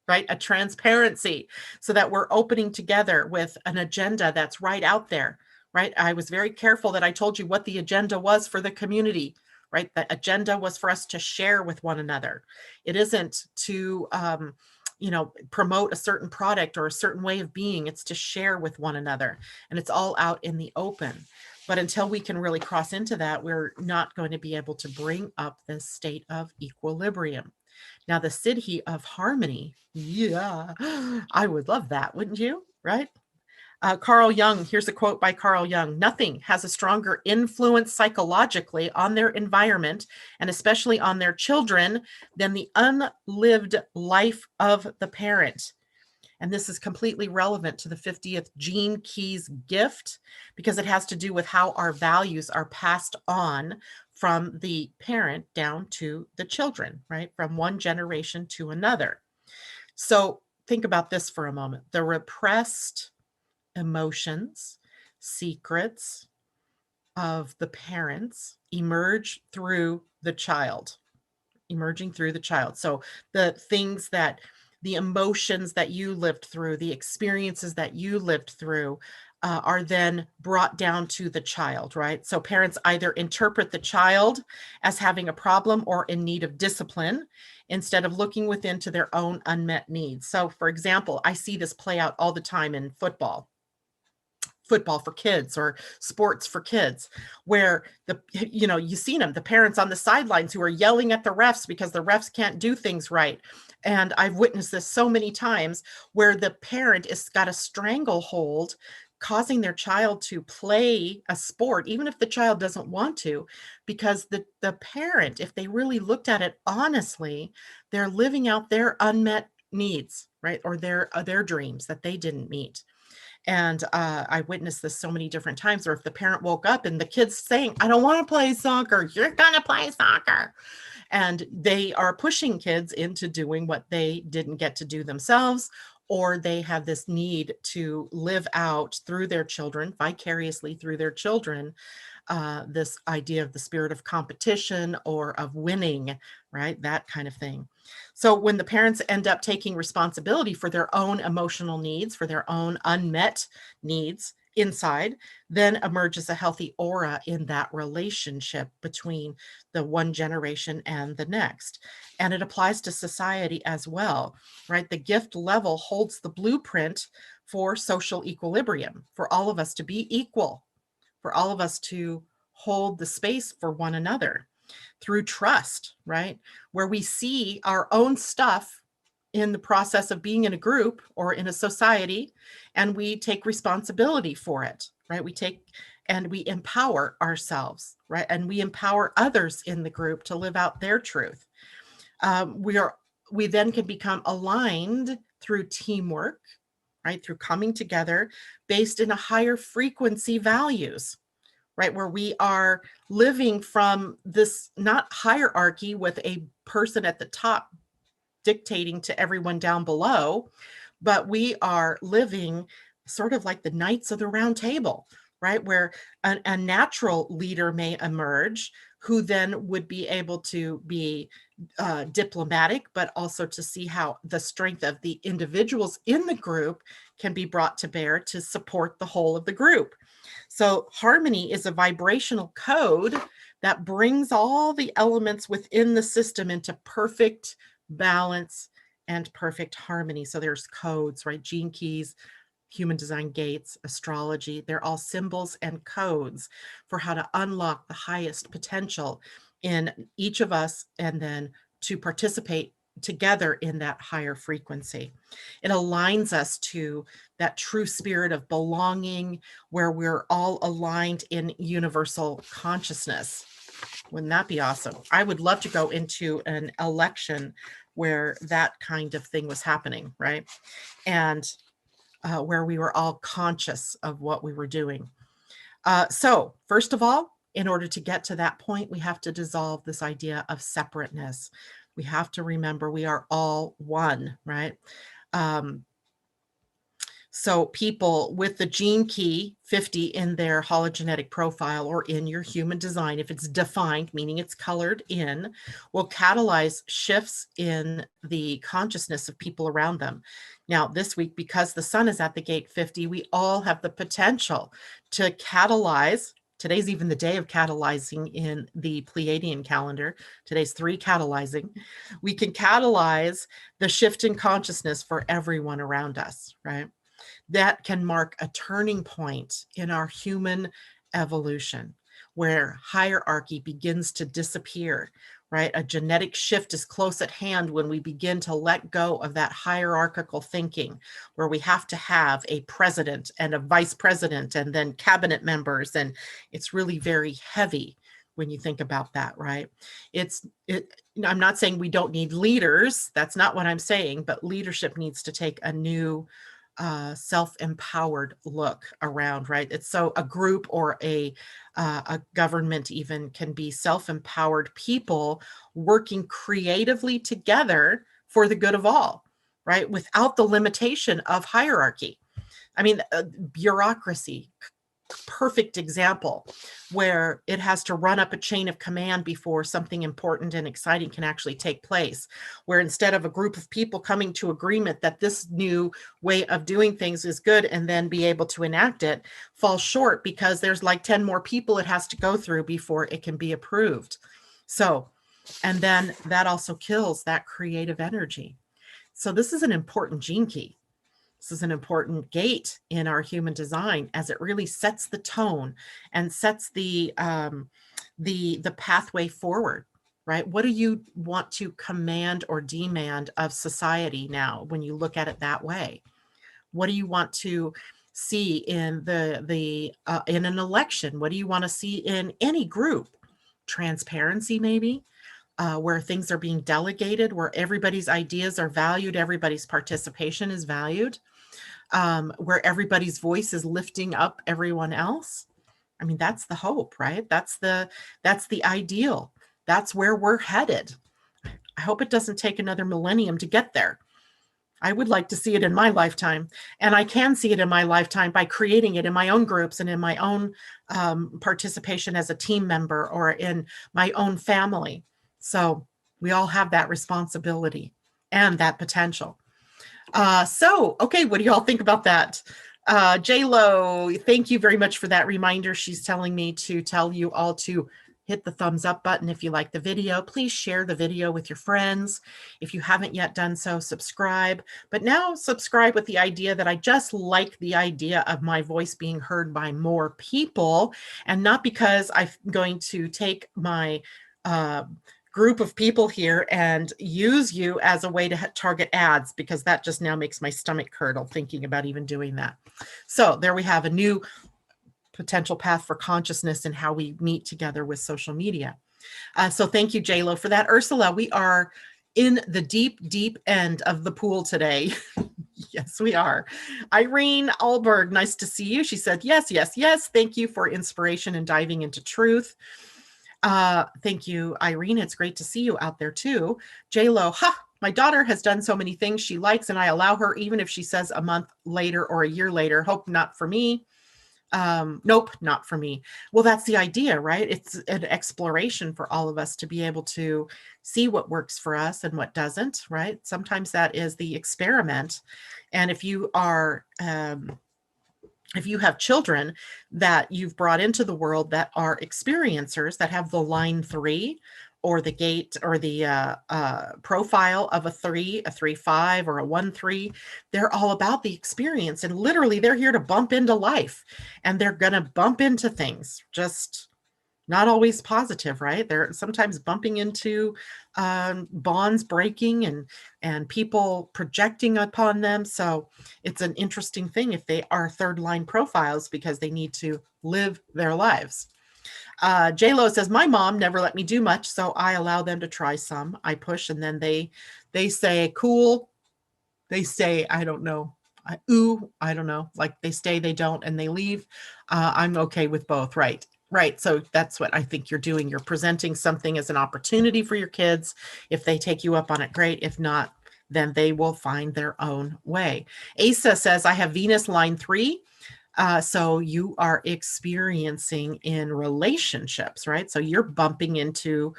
right? A transparency so that we're opening together with an agenda that's right out there, right? I was very careful that I told you what the agenda was for the community, right? The agenda was for us to share with one another. It isn't to, promote a certain product or a certain way of being. It's to share with one another. And it's all out in the open. But until we can really cross into that, we're not going to be able to bring up this state of equilibrium. Now, the Siddhi of harmony, yeah, I would love that, wouldn't you? Right? Carl Jung, here's a quote by Carl Jung: "Nothing has a stronger influence psychologically on their environment, and especially on their children, than the unlived life of the parent." And this is completely relevant to the 50th Gene Keys gift, because it has to do with how our values are passed on from the parent down to the children, right? From one generation to another. So think about this for a moment. The repressed emotions, secrets of the parents emerge through the child, emerging through the child. So the things that, the emotions that you lived through, the experiences that you lived through, are then brought down to the child, right? So parents either interpret the child as having a problem or in need of discipline, instead of looking within to their own unmet needs. So for example, I see this play out all the time in football for kids, or sports for kids, where you've seen them, the parents on the sidelines who are yelling at the refs because the refs can't do things right. And I've witnessed this so many times, where the parent has got a stranglehold, causing their child to play a sport, even if the child doesn't want to, because the parent, if they really looked at it honestly, they're living out their unmet needs, right? Or their dreams that they didn't meet. And I witnessed this so many different times, or if the parent woke up and the kid's saying, "I don't want to play soccer," "You're going to play soccer." And they are pushing kids into doing what they didn't get to do themselves, or they have this need to live out through their children, vicariously through their children, this idea of the spirit of competition or of winning, right? That kind of thing. So when the parents end up taking responsibility for their own emotional needs, for their own unmet needs inside, then emerges a healthy aura in that relationship between the one generation and the next. And it applies to society as well, right? The gift level holds the blueprint for social equilibrium, for all of us to be equal, for all of us to hold the space for one another through trust, right? Where we see our own stuff in the process of being in a group or in a society, and we take responsibility for it, right? We take and we empower ourselves, right? And we empower others in the group to live out their truth. We then can become aligned through teamwork, right? Through coming together based in a higher frequency values, right? Where we are living from this not hierarchy with a person at the top dictating to everyone down below, but we are living sort of like the Knights of the Round Table, right? Where a natural leader may emerge, who then would be able to be diplomatic, but also to see how the strength of the individuals in the group can be brought to bear to support the whole of the group. So harmony is a vibrational code that brings all the elements within the system into perfect balance and perfect harmony. So there's codes, right? Gene keys, human design gates, astrology, they're all symbols and codes for how to unlock the highest potential in each of us, and then to participate together in that higher frequency. It aligns us to that true spirit of belonging, where we're all aligned in universal consciousness. Wouldn't that be awesome? I would love to go into an election where that kind of thing was happening, right? And where we were all conscious of what we were doing. So first of all, in order to get to that point, we have to dissolve this idea of separateness. We have to remember we are all one, right? So people with the gene key 50 in their hologenetic profile, or in your human design, if it's defined, meaning it's colored in, will catalyze shifts in the consciousness of people around them. Now, this week, because the sun is at the gate 50, we all have the potential to catalyze. Today's even the day of catalyzing in the Pleiadian calendar. Today's 3 catalyzing. We can catalyze the shift in consciousness for everyone around us, right? That can mark a turning point in our human evolution, where hierarchy begins to disappear, right? A genetic shift is close at hand when we begin to let go of that hierarchical thinking, where we have to have a president and a vice president and then cabinet members. And it's really very heavy when you think about that, right? I'm not saying we don't need leaders. That's not what I'm saying, but leadership needs to take a new self-empowered look around, right? It's so a group or a government even can be self-empowered people working creatively together for the good of all, right? Without the limitation of hierarchy. I mean, bureaucracy, perfect example where it has to run up a chain of command before something important and exciting can actually take place, where instead of a group of people coming to agreement that this new way of doing things is good and then be able to enact it, falls short because there's like 10 more people it has to go through before it can be approved. So, and then that also kills that creative energy. So this is an important gene key. This is an important gate in our human design, as it really sets the tone and sets the pathway forward, right? What do you want to command or demand of society now when you look at it that way? What do you want to see in in an election? What do you want to see in any group? Transparency, maybe. Where things are being delegated, where everybody's ideas are valued, everybody's participation is valued, where everybody's voice is lifting up everyone else. I mean, that's the hope, right? That's the ideal. That's where we're headed. I hope it doesn't take another millennium to get there. I would like to see it in my lifetime, and I can see it in my lifetime by creating it in my own groups and in my own participation as a team member or in my own family. So we all have that responsibility and that potential. Okay, what do y'all think about that? J-Lo, thank you very much for that reminder. She's telling me to tell you all to hit the thumbs up button if you like the video. Please share the video with your friends. If you haven't yet done so, subscribe. But now subscribe with the idea that I just like the idea of my voice being heard by more people, and not because I'm going to take my group of people here and use you as a way to target ads, because that just now makes my stomach curdle thinking about even doing that. So there we have a new potential path for consciousness and how we meet together with social media. So thank you, J-Lo, for that. Ursula, we are in the deep, deep end of the pool today. Yes, we are. Irene Alberg, nice to see you. She said, yes, yes, yes. Thank you for inspiration and diving into truth. Thank you, Irene. It's great to see you out there too. J-Lo, my daughter has done so many things she likes, and I allow her, even if she says a month later or a year later, hope not for me. Nope, not for me. Well, that's the idea, right? It's an exploration for all of us to be able to see what works for us and what doesn't, right? Sometimes that is the experiment. And if you are, if you have children that you've brought into the world that are experiencers, that have the line 3 or the gate or the profile of a 3, a 3-5 or a 1-3, they're all about the experience. And literally they're here to bump into life, and they're going to bump into things, just not always positive, right? They're sometimes bumping into bonds breaking and people projecting upon them. So it's an interesting thing if they are third line profiles, because they need to live their lives. J-Lo says, my mom never let me do much, so I allow them to try some. I push, and then they say, cool. They say, I don't know. I don't know. Like they stay, they don't, and they leave. I'm okay with both. Right. Right. So that's what I think you're doing. You're presenting something as an opportunity for your kids. If they take you up on it, great. If not, then they will find their own way. Asa says, I have Venus line 3. So you are experiencing in relationships, right? So you're bumping into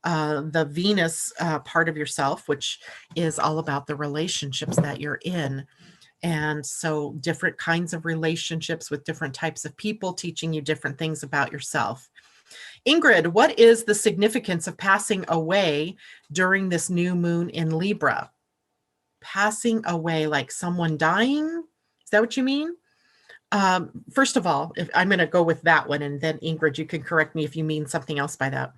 the Venus part of yourself, which is all about the relationships that you're in. And so different kinds of relationships with different types of people, teaching you different things about yourself. Ingrid, what is the significance of passing away during this new moon in Libra? Passing away, like someone dying? Is that what you mean? First of all, if I'm going to go with that one, and then Ingrid, you can correct me if you mean something else by that.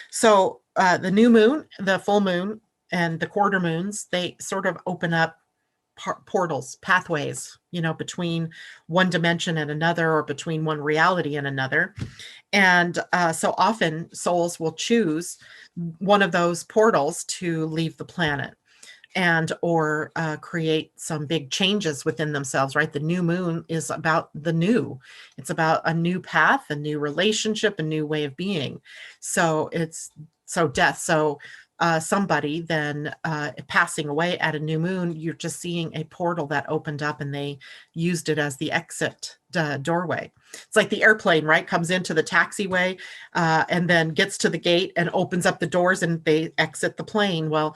So the new moon, the full moon, and the quarter moons, they sort of open up portals, pathways, between one dimension and another, or between one reality and another. And so often souls will choose one of those portals to leave the planet, and or create some big changes within themselves, right? The new moon is about the new. It's about a new path, a new relationship, a new way of being. So it's death. So somebody then passing away at a new moon, you're just seeing a portal that opened up, and they used it as the exit doorway. It's like the airplane, right? Comes into the taxiway and then gets to the gate and opens up the doors, and they exit the plane. Well,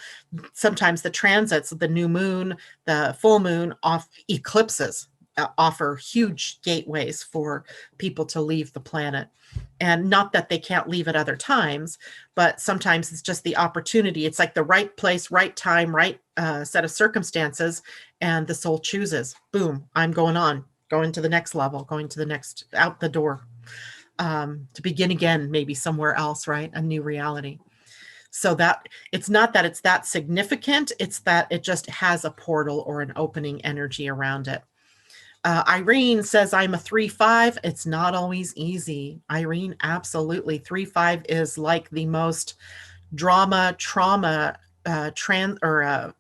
sometimes the transits of the new moon, the full moon, off eclipses offer huge gateways for people to leave the planet. And not that they can't leave at other times, but sometimes it's just the opportunity. It's like the right place, right time, right set of circumstances, and the soul chooses, boom, I'm going to the next level, going to the next, out the door, to begin again, maybe somewhere else, right? A new reality. So that it's not that it's that significant, it's that it just has a portal or an opening energy around it. Irene says, I'm a 3-5. It's not always easy. Irene, absolutely. 3-5 is like the most trauma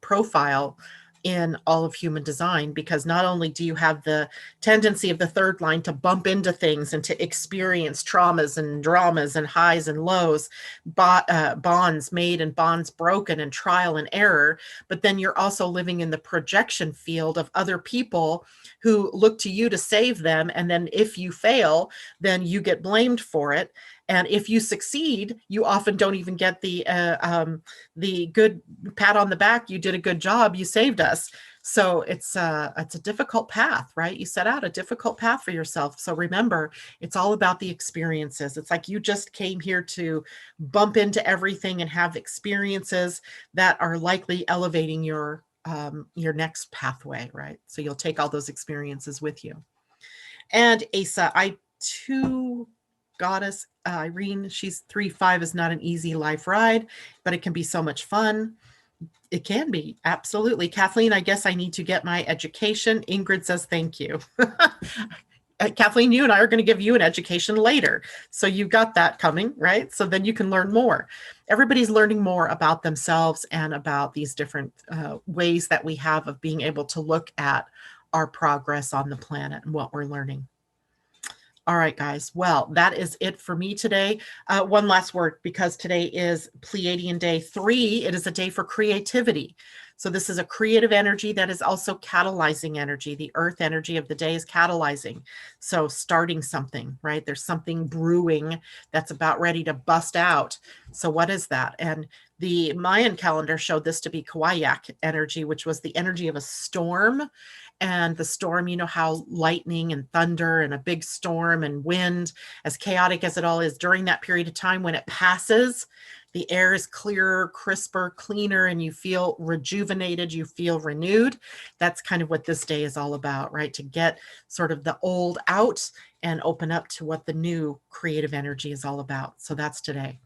profile in all of human design, because not only do you have the tendency of the third line to bump into things and to experience traumas and dramas and highs and lows, bonds made and bonds broken and trial and error, but then you're also living in the projection field of other people who look to you to save them. And then if you fail, then you get blamed for it. And if you succeed, you often don't even get the good pat on the back. You did a good job. You saved us. So it's a difficult path, right? You set out a difficult path for yourself. So remember, it's all about the experiences. It's like you just came here to bump into everything and have experiences that are likely elevating your next pathway, right? So you'll take all those experiences with you. And Asa, I too, goddess Irene, she's 3-5 is not an easy life ride, but it can be so much fun. It can be, absolutely. Kathleen, I guess I need to get my education. Ingrid says, thank you. Kathleen, you and I are going to give you an education later. So you got that coming, right? So then you can learn more. Everybody's learning more about themselves and about these different ways that we have of being able to look at our progress on the planet and what we're learning. All right, guys. Well, that is it for me today. One last word, because today is Pleiadian Day 3. It is a day for creativity. So this is a creative energy that is also catalyzing energy. The earth energy of the day is catalyzing. So starting something, right? There's something brewing that's about ready to bust out. So what is that? And the Mayan calendar showed this to be Kawayak energy, which was the energy of a storm. And the storm, you know how lightning and thunder and a big storm and wind, as chaotic as it all is, during that period of time, when it passes, the air is clearer, crisper, cleaner, and you feel rejuvenated, you feel renewed. That's kind of what this day is all about, right? To get sort of the old out and open up to what the new creative energy is all about. So that's today.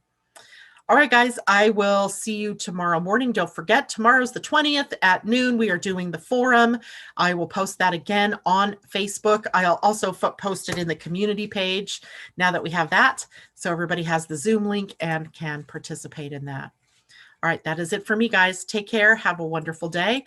All right, guys, I will see you tomorrow morning. Don't forget, tomorrow's the 20th at noon. We are doing the forum. I will post that again on Facebook. I'll also post it in the community page now that we have that. So everybody has the Zoom link and can participate in that. All right, that is it for me, guys. Take care. Have a wonderful day.